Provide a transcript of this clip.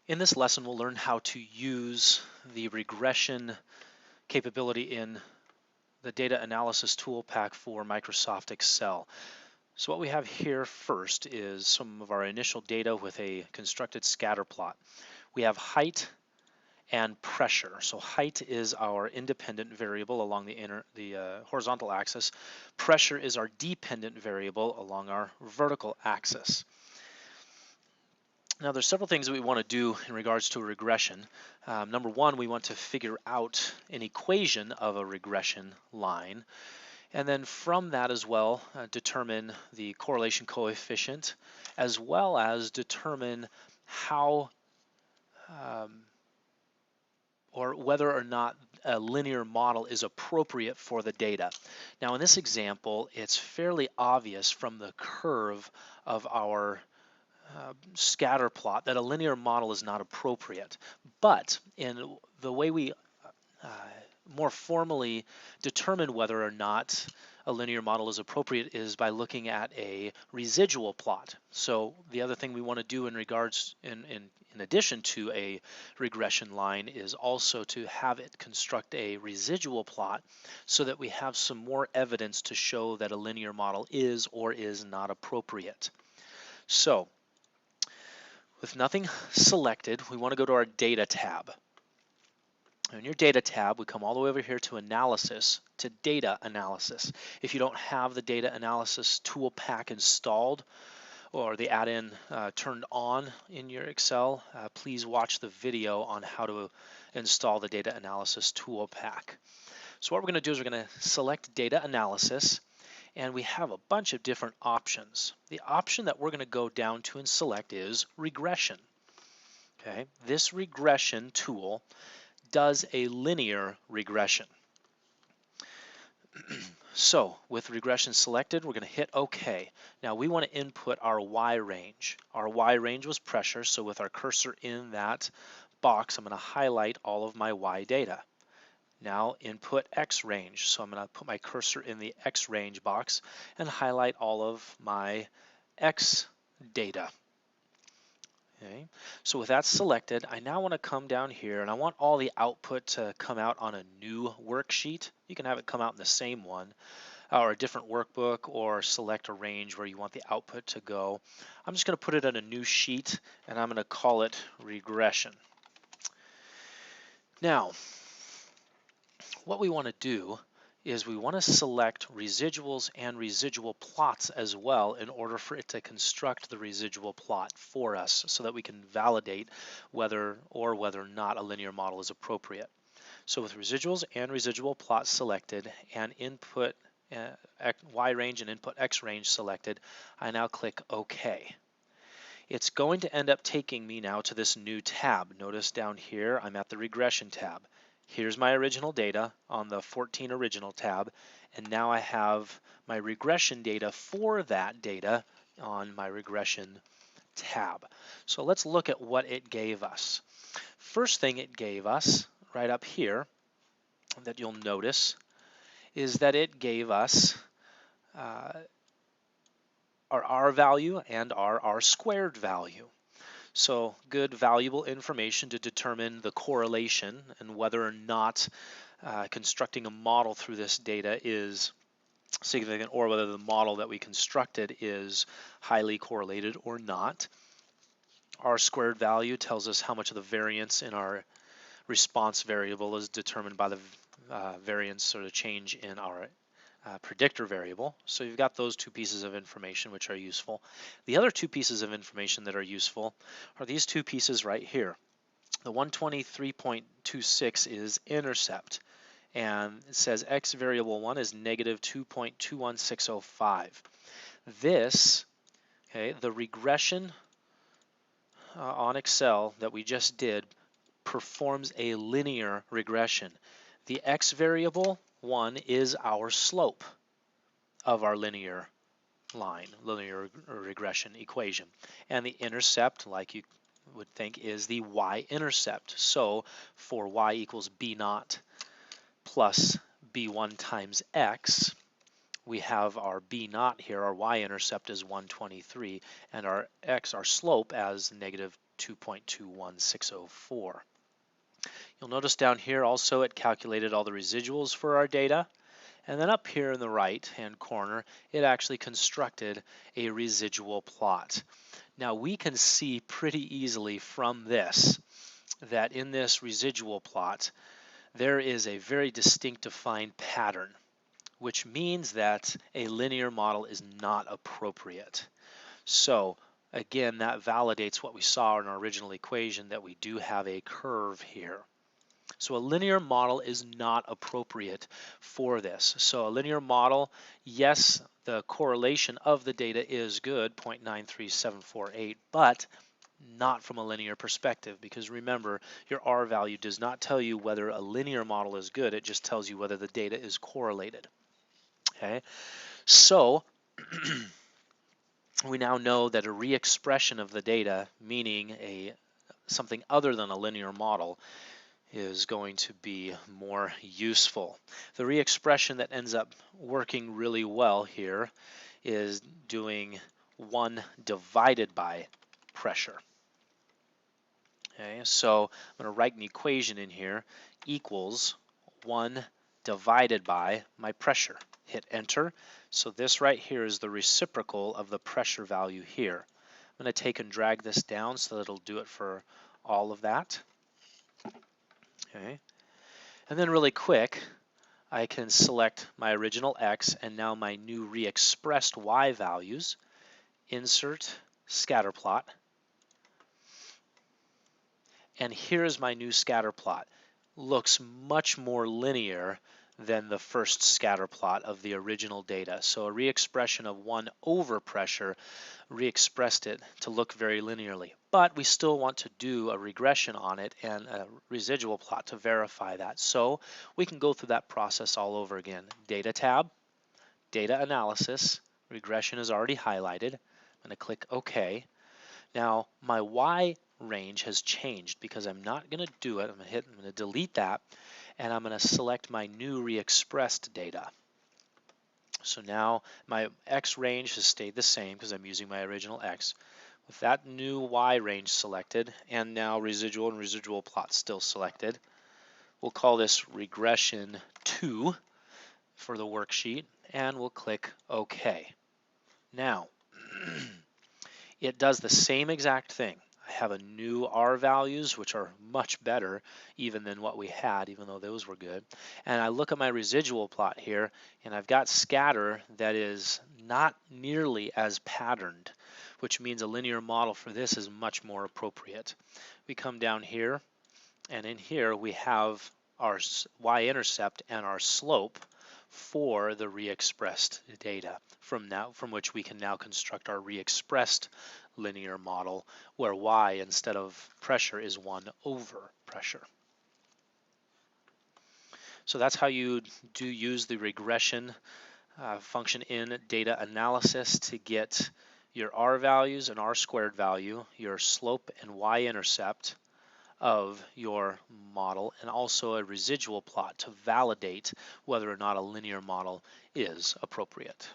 In this lesson, we'll learn how to use the regression capability in the data analysis ToolPak for Microsoft Excel. So what we have here first is some of our initial data with a constructed scatter plot. We have height and pressure. So height is our independent variable along the horizontal axis. Pressure is our dependent variable along our vertical axis. Now there's several things that we want to do in regards to a regression. Number one, we want to figure out an equation of a regression line, and then from that as well determine the correlation coefficient, as well as determine how or whether or not a linear model is appropriate for the data. Now in this example, it's fairly obvious from the curve of our scatter plot that a linear model is not appropriate. But in the way we more formally determine whether or not a linear model is appropriate is by looking at a residual plot. So the other thing we want to do in regards in addition to a regression line is also to have it construct a residual plot so that we have some more evidence to show that a linear model is or is not appropriate. So with nothing selected, we want to go to our Data tab. In your Data tab, we come all the way over here to Analysis, to Data Analysis. If you don't have the Data Analysis ToolPak installed or the add-in turned on in your Excel, please watch the video on how to install the Data Analysis ToolPak. So what we're going to do is we're going to select Data Analysis, and we have a bunch of different options. The option that we're going to go down to and select is regression. Okay, this regression tool does a linear regression. So with regression selected, we're going to hit OK. Now we want to input our Y range. Our Y range was pressure, so with our cursor in that box, I'm going to highlight all of my Y data. Now input X range, so I'm going to put my cursor in the X range box and highlight all of my X data. Okay. So with that selected, I now want to come down here and I want all the output to come out on a new worksheet. You can have it come out in the same one or a different workbook, or select a range where you want the output to go. I'm just going to put it on a new sheet and I'm going to call it regression. Now, what we want to do is we want to select residuals and residual plots as well in order for it to construct the residual plot for us so that we can validate whether or not a linear model is appropriate. So with residuals and residual plots selected and input Y range and input X range selected, I now click OK. It's going to end up taking me now to this new tab. Notice down here I'm at the regression tab. Here's my original data on the 14 original tab, and now I have my regression data for that data on my regression tab. So let's look at what it gave us. First thing it gave us right up here that you'll notice is that it gave us our R value and our R squared value. So good, valuable information to determine the correlation and whether or not constructing a model through this data is significant, or whether the model that we constructed is highly correlated or not. R squared value tells us how much of the variance in our response variable is determined by the variance or the change in our predictor variable. So you've got those two pieces of information which are useful. The other two pieces of information that are useful are these two pieces right here. The 123.26 is intercept, and it says x variable 1 is negative 2.21605. This, okay, the regression on Excel that we just did performs a linear regression. The x variable 1 is our slope of our linear line, linear regression equation. And the intercept, like you would think, is the y-intercept. So for y equals b naught plus b1 times x, we have our b naught here, our y-intercept is 123, and our x, our slope, as negative 2.21604. You'll notice down here also it calculated all the residuals for our data. And then up here in the right-hand corner, it actually constructed a residual plot. Now we can see pretty easily from this that in this residual plot, there is a very distinct defined pattern, which means that a linear model is not appropriate. So again, that validates what we saw in our original equation, that we do have a curve here. So a linear model is not appropriate for this. So a linear model, yes, the correlation of the data is good, 0.93748, but not from a linear perspective, because remember, your R value does not tell you whether a linear model is good, it just tells you whether the data is correlated. Okay, so we now know that a re-expression of the data, meaning something other than a linear model, is going to be more useful. The re-expression that ends up working really well here is doing 1 divided by pressure. Okay, so I'm going to write an equation in here, equals 1 divided by my pressure. Hit enter. So this right here is the reciprocal of the pressure value here. I'm going to take and drag this down so that it'll do it for all of that. Okay. And then really quick, I can select my original X and now my new re-expressed Y values, insert scatter plot, and here's my new scatter plot. Looks much more linear than the first scatter plot of the original data. So a re-expression of 1 over pressure re-expressed it to look very linearly. But we still want to do a regression on it and a residual plot to verify that. So we can go through that process all over again. Data tab, data analysis, regression is already highlighted. I'm going to click OK. Now my Y range has changed because I'm not going to do it. I'm going to delete that, and I'm going to select my new re-expressed data. So now my X range has stayed the same because I'm using my original X. With that new Y range selected, and now residual and residual plot still selected, we'll call this regression 2 for the worksheet, and we'll click OK. Now, it does the same exact thing. I have a new R values, which are much better even than what we had, even though those were good. And I look at my residual plot here, and I've got scatter that is not nearly as patterned, which means a linear model for this is much more appropriate. We come down here, and in here we have our y-intercept and our slope for the re-expressed data, from which we can now construct our re-expressed linear model, where y instead of pressure is 1 over pressure. So that's how you do use the regression function in data analysis to get your R values and R squared value, your slope and y-intercept of your model, and also a residual plot to validate whether or not a linear model is appropriate.